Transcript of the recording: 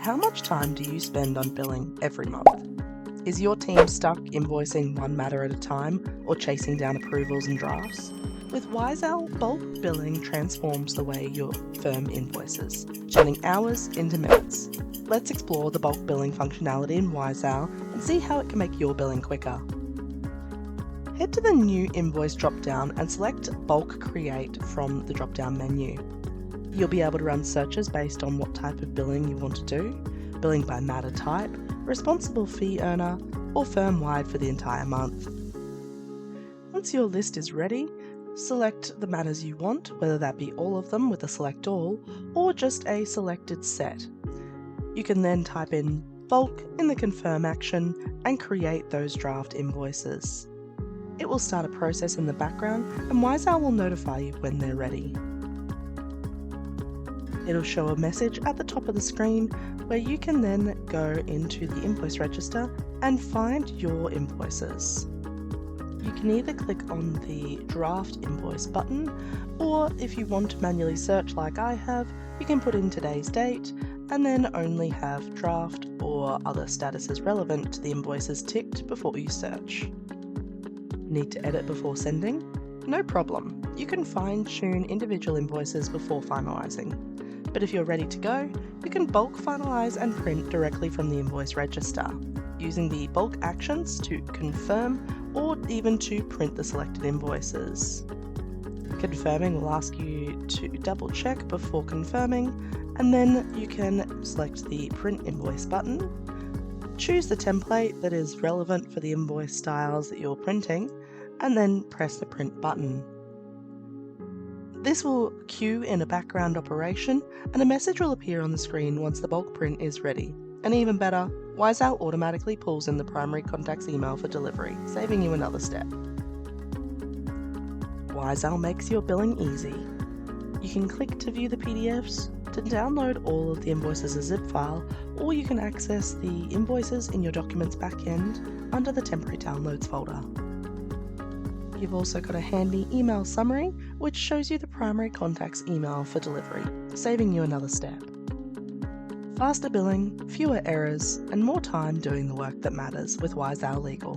How much time do you spend on billing every month? Is your team stuck invoicing one matter at a time or chasing down approvals and drafts? With WiseOwl, bulk billing transforms the way your firm invoices, turning hours into minutes. Let's explore the bulk billing functionality in WiseOwl and see how it can make your billing quicker. Head to the New Invoice drop-down and select Bulk Create from the drop-down menu. You'll be able to run searches based on what type of billing you want to do, billing by matter type, responsible fee earner, or firm-wide for the entire month. Once your list is ready, select the matters you want, whether that be all of them with a select all, or just a selected set. You can then type in bulk in the confirm action and create those draft invoices. It will start a process in the background and WiseOwl will notify you when they're ready. It'll show a message at the top of the screen where you can then go into the invoice register and find your invoices. You can either click on the draft invoice button, or if you want to manually search like I have, you can put in today's date and then only have draft or other statuses relevant to the invoices ticked before you search. Need to edit before sending? No problem. You can fine-tune individual invoices before finalising. But if you're ready to go, you can bulk finalise and print directly from the invoice register, using the bulk actions to confirm or even to print the selected invoices. Confirming will ask you to double check before confirming, and then you can select the print invoice button, choose the template that is relevant for the invoice styles that you're printing, and then press the print button. This will queue in a background operation and a message will appear on the screen once the bulk print is ready. And even better, WiseOwl automatically pulls in the primary contact's email for delivery, saving you another step. WiseOwl makes your billing easy. You can click to view the PDFs, to download all of the invoices as a zip file, or you can access the invoices in your documents backend under the temporary downloads folder. You've also got a handy email summary, which shows you the primary contact's email for delivery, saving you another step. Faster billing, fewer errors, and more time doing the work that matters with WiseOwl Legal.